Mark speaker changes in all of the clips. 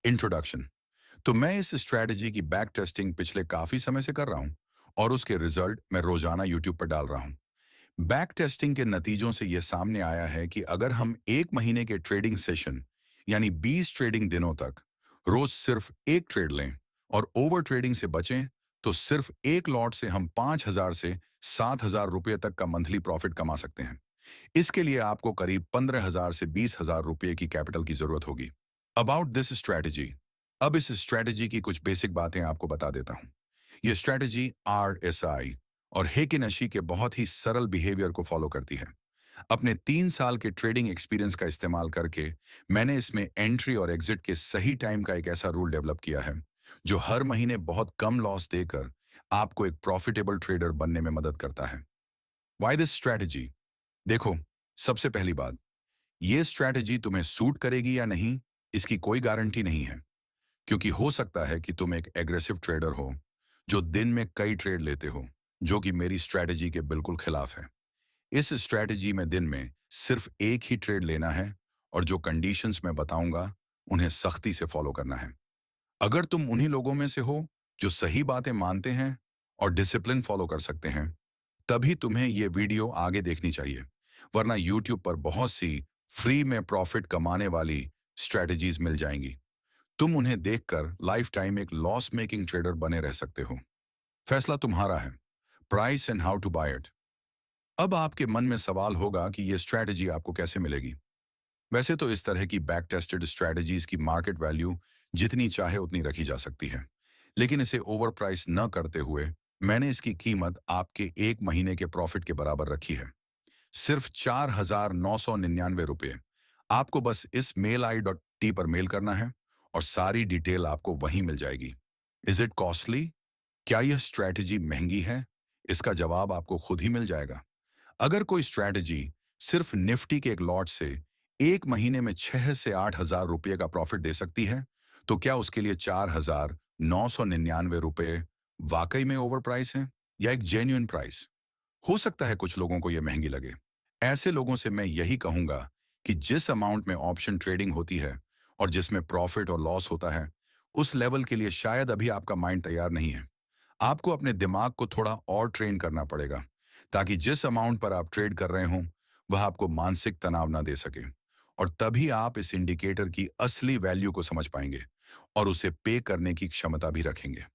Speaker 1: Introduction. तो मैं इस स्ट्रैटेजी की बैक टेस्टिंग पिछले काफी समय से कर रहा हूं और उसके रिजल्ट मैं रोजाना यूट्यूब पर डाल रहा हूं। बैक टेस्टिंग के नतीजों से यह सामने आया है कि अगर हम एक महीने के ट्रेडिंग सेशन यानी 20 ट्रेडिंग दिनों तक रोज सिर्फ एक ट्रेड लें और ओवर ट्रेडिंग से बचें, तो सिर्फ एक लॉट से हम 5,000 से 7,000 रुपये तक का मंथली प्रॉफिट कमा सकते हैं। इसके लिए आपको करीब 15,000 से 20,000 रुपये की कैपिटल की जरूरत होगी। About this strategy. अब इस स्ट्रैटेजी की कुछ बेसिक बातें आपको बता देता हूं। यह स्ट्रैटेजी RSI और हेकिनशी के बहुत ही सरल बिहेवियर को फॉलो करती है। अपने 3 साल के ट्रेडिंग एक्सपीरियंस का इस्तेमाल करके मैंने इसमें एंट्री और एग्जिट के सही टाइम का एक ऐसा रूल डेवलप किया है जो हर महीने बहुत कम लॉस देकर आपको एक प्रॉफिटेबल ट्रेडर बनने में मदद करता है। Why this strategy? देखो, सबसे पहली बात, ये स्ट्रैटेजी तुम्हें सूट करेगी या नहीं, इसकी कोई गारंटी नहीं है, क्योंकि हो सकता है कि तुम एक एग्रेसिव ट्रेडर हो जो दिन में कई ट्रेड लेते हो, जो कि मेरी स्ट्रैटेजी के बिल्कुल खिलाफ है। इस स्ट्रैटेजी में दिन में सिर्फ एक ही ट्रेड लेना है और जो कंडीशंस मैं बताऊंगा उन्हें सख्ती से फॉलो करना है। अगर तुम उन्हीं लोगों में से हो जो सही बातें मानते हैं और डिसिप्लिन फॉलो कर सकते हैं, तभी तुम्हें ये वीडियो आगे देखनी चाहिए, वरना यूट्यूब पर बहुत सी फ्री में प्रॉफिट कमाने वाली स्ट्रैटेजीज मिल जाएंगी। तुम उन्हें देखकर लाइफ टाइम एक लॉस मेकिंग ट्रेडर बने रह सकते हो। फैसला तुम्हारा है। Price and how to buy it. अब आपके मन में सवाल होगा कि यह स्ट्रैटेजी आपको कैसे मिलेगी। वैसे तो इस तरह की बैक टेस्टेड स्ट्रैटेजीज की मार्केट वैल्यू जितनी चाहे उतनी रखी जा सकती है, लेकिन इसे ओवर प्राइस न करते हुए मैंने इसकी कीमत आपके एक महीने के प्रॉफिट के बराबर रखी है। सिर्फ 4,999 रुपये। आपको बस इस mail.i.t पर मेल करना है और सारी डिटेल आपको वहीं मिल जाएगी। Is it costly? क्या यह स्ट्रैटेजी महंगी है? इसका जवाब आपको खुद ही मिल जाएगा। अगर कोई स्ट्रैटेजी सिर्फ निफ्टी के एक लॉट से एक महीने में 6 से 8 हजार रुपये का प्रॉफिट दे सकती है, तो क्या उसके लिए 4,999 रुपये वाकई में ओवर प्राइस है या एक जेन्युइन प्राइस? हो सकता है कुछ लोगों को यह महंगी लगे। ऐसे लोगों से मैं यही कहूंगा कि जिस अमाउंट में ऑप्शन ट्रेडिंग होती है और जिसमें प्रॉफिट और लॉस होता है, उस लेवल के लिए शायद अभी आपका माइंड तैयार नहीं है। आपको अपने दिमाग को थोड़ा और ट्रेन करना पड़ेगा, ताकि जिस अमाउंट पर आप ट्रेड कर रहे हों वह आपको मानसिक तनाव ना दे सके, और तभी आप इस इंडिकेटर की असली वैल्यू को समझ पाएंगे और उसे पे करने की क्षमता भी रखेंगे।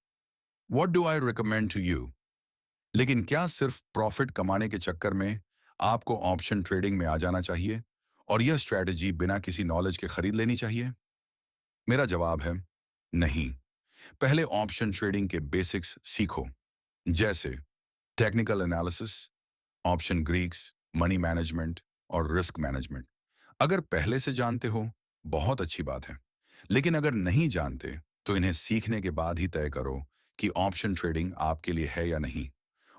Speaker 1: What do I recommend to you? लेकिन क्या सिर्फ प्रॉफिट कमाने के चक्कर में आपको ऑप्शन ट्रेडिंग में आ जाना चाहिए और यह स्ट्रैटेजी बिना किसी नॉलेज के खरीद लेनी चाहिए? मेरा जवाब है नहीं। पहले ऑप्शन ट्रेडिंग के बेसिक्स सीखो, जैसे technical analysis, option Greeks, money management और रिस्क मैनेजमेंट। अगर पहले से जानते हो, बहुत अच्छी बात है, लेकिन अगर नहीं जानते तो इन्हें सीखने के बाद ही तय करो कि ऑप्शन ट्रेडिंग आपके लिए है या नहीं।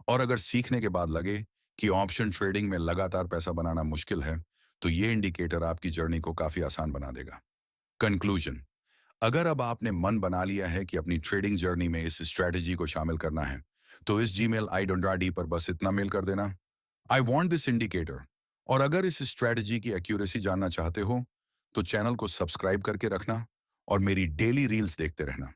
Speaker 1: और अगर सीखने के बाद लगे कि ऑप्शन ट्रेडिंग में लगातार पैसा बनाना मुश्किल है, तो ये इंडिकेटर आपकी जर्नी को काफी आसान बना देगा। कंक्लूजन। अगर अब आपने मन बना लिया है कि अपनी ट्रेडिंग जर्नी में इस स्ट्रैटेजी को शामिल करना है, तो इस जीमेल आई पर बस इतना मेल कर देना, आई वॉन्ट दिस इंडिकेटर। और अगर इस स्ट्रैटेजी की एक्यूरेसी जानना चाहते हो, तो चैनल को सब्सक्राइब करके रखना और मेरी डेली रील्स देखते रहना।